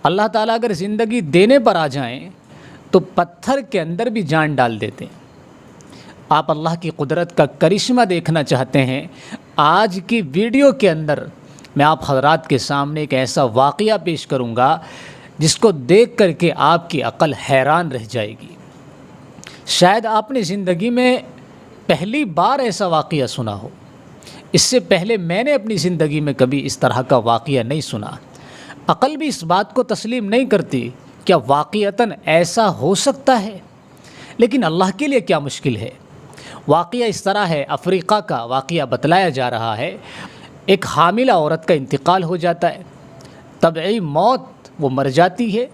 اللہ تعالیٰ اگر زندگی دینے پر آ جائیں تو پتھر کے اندر بھی جان ڈال دیتے ہیں۔ آپ اللہ کی قدرت کا کرشمہ دیکھنا چاہتے ہیں، آج کی ویڈیو کے اندر میں آپ حضرات کے سامنے ایک ایسا واقعہ پیش کروں گا جس کو دیکھ کر کے آپ کی عقل حیران رہ جائے گی۔ شاید آپ نے زندگی میں پہلی بار ایسا واقعہ سنا ہو، اس سے پہلے میں نے اپنی زندگی میں کبھی اس طرح کا واقعہ نہیں سنا۔ عقل بھی اس بات کو تسلیم نہیں کرتی کیا واقعتاً ایسا ہو سکتا ہے، لیکن اللہ کے لیے کیا مشکل ہے۔ واقعہ اس طرح ہے، افریقہ کا واقعہ بتلایا جا رہا ہے۔ ایک حاملہ عورت کا انتقال ہو جاتا ہے، طبعی موت، وہ مر جاتی ہے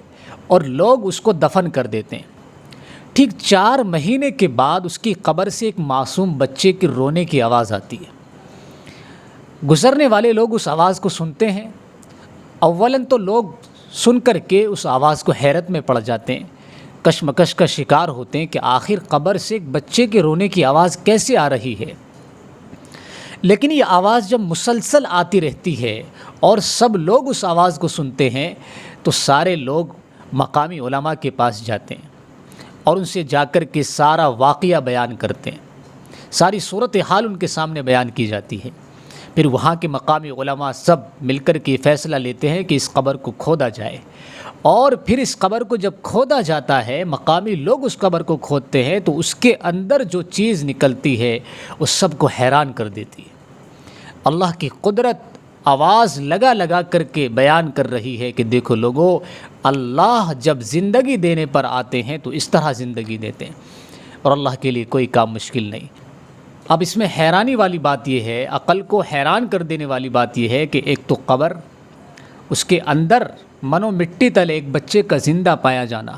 اور لوگ اس کو دفن کر دیتے ہیں۔ ٹھیک 4 مہینے کے بعد اس کی قبر سے ایک معصوم بچے کی رونے کی آواز آتی ہے۔ گزرنے والے لوگ اس آواز کو سنتے ہیں۔ اولاً تو لوگ سن کر کے اس آواز کو حیرت میں پڑ جاتے ہیں، کشمکش کا شکار ہوتے ہیں کہ آخر قبر سے ایک بچے کے رونے کی آواز کیسے آ رہی ہے۔ لیکن یہ آواز جب مسلسل آتی رہتی ہے اور سب لوگ اس آواز کو سنتے ہیں تو سارے لوگ مقامی علماء کے پاس جاتے ہیں اور ان سے جا کر کے سارا واقعہ بیان کرتے ہیں، ساری صورتحال ان کے سامنے بیان کی جاتی ہے۔ پھر وہاں کے مقامی علماء سب مل کر کے فیصلہ لیتے ہیں کہ اس قبر کو کھودا جائے، اور پھر اس قبر کو جب کھودا جاتا ہے، مقامی لوگ اس قبر کو کھودتے ہیں تو اس کے اندر جو چیز نکلتی ہے وہ سب کو حیران کر دیتی ہے۔ اللہ کی قدرت آواز لگا لگا کر کے بیان کر رہی ہے کہ دیکھو لوگو، اللہ جب زندگی دینے پر آتے ہیں تو اس طرح زندگی دیتے ہیں، اور اللہ کے لیے کوئی کام مشکل نہیں۔ اب اس میں حیرانی والی بات یہ ہے، عقل کو حیران کر دینے والی بات یہ ہے کہ ایک تو قبر، اس کے اندر منو مٹی تلے ایک بچے کا زندہ پایا جانا،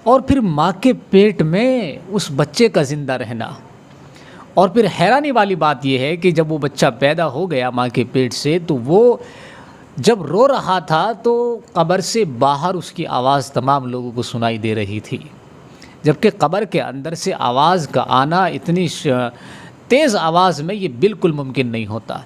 اور پھر ماں کے پیٹ میں اس بچے کا زندہ رہنا۔ اور پھر حیرانی والی بات یہ ہے کہ جب وہ بچہ پیدا ہو گیا ماں کے پیٹ سے تو وہ جب رو رہا تھا تو قبر سے باہر اس کی آواز تمام لوگوں کو سنائی دے رہی تھی، جبکہ قبر کے اندر سے آواز کا آنا اتنی تیز آواز میں یہ بالکل ممکن نہیں ہوتا۔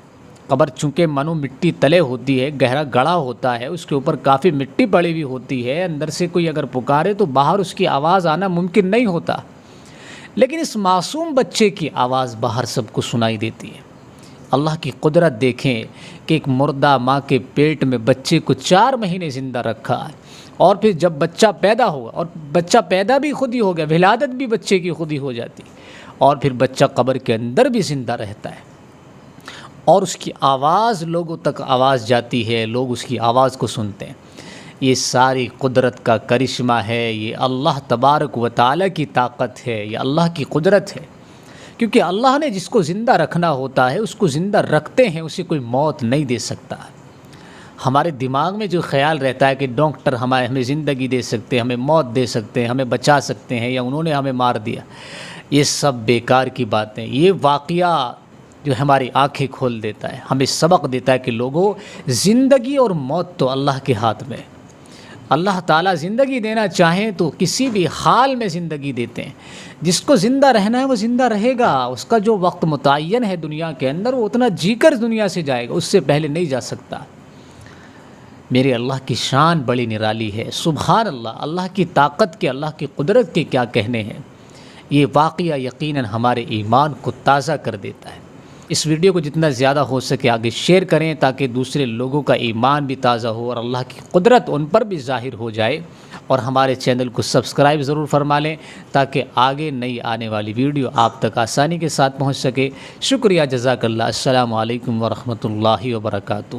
قبر چونکہ منو مٹی تلے ہوتی ہے، گہرا گڑھا ہوتا ہے، اس کے اوپر کافی مٹی پڑی ہوئی ہوتی ہے، اندر سے کوئی اگر پکارے تو باہر اس کی آواز آنا ممکن نہیں ہوتا، لیکن اس معصوم بچے کی آواز باہر سب کو سنائی دیتی ہے۔ اللہ کی قدرت دیکھیں کہ ایک مردہ ماں کے پیٹ میں بچے کو 4 مہینے زندہ رکھا ہے، اور پھر جب بچہ پیدا ہوا، اور بچہ پیدا بھی خود ہی ہو گیا، ولادت بھی بچے کی خود ہی ہو جاتی، اور پھر بچہ قبر کے اندر بھی زندہ رہتا ہے، اور اس کی آواز لوگوں تک آواز جاتی ہے، لوگ اس کی آواز کو سنتے ہیں۔ یہ ساری قدرت کا کرشمہ ہے، یہ اللہ تبارک و تعالیٰ کی طاقت ہے، یہ اللہ کی قدرت ہے، کیونکہ اللہ نے جس کو زندہ رکھنا ہوتا ہے اس کو زندہ رکھتے ہیں، اسے کوئی موت نہیں دے سکتا۔ ہمارے دماغ میں جو خیال رہتا ہے کہ ڈاکٹر ہمیں زندگی دے سکتے ہیں، ہمیں موت دے سکتے ہیں، ہمیں بچا سکتے ہیں، یا انہوں نے ہمیں مار دیا، یہ سب بیکار کی باتیں۔ یہ واقعہ جو ہماری آنکھیں کھول دیتا ہے، ہمیں سبق دیتا ہے کہ لوگوں، زندگی اور موت تو اللہ کے ہاتھ میں۔ اللہ تعالیٰ زندگی دینا چاہیں تو کسی بھی حال میں زندگی دیتے ہیں۔ جس کو زندہ رہنا ہے وہ زندہ رہے گا، اس کا جو وقت متعین ہے دنیا کے اندر وہ اتنا جی کر دنیا سے جائے گا، اس سے پہلے نہیں جا سکتا۔ میرے اللہ کی شان بڑی نرالی ہے، سبحان اللہ، اللہ کی طاقت کے، اللہ کی قدرت کے کیا کہنے ہیں۔ یہ واقعہ یقیناً ہمارے ایمان کو تازہ کر دیتا ہے۔ اس ویڈیو کو جتنا زیادہ ہو سکے آگے شیئر کریں تاکہ دوسرے لوگوں کا ایمان بھی تازہ ہو اور اللہ کی قدرت ان پر بھی ظاہر ہو جائے، اور ہمارے چینل کو سبسکرائب ضرور فرما لیں تاکہ آگے نئی آنے والی ویڈیو آپ تک آسانی کے ساتھ پہنچ سکے۔ شکریہ، جزاک اللہ۔ السلام علیکم ورحمۃ اللہ وبرکاتہ۔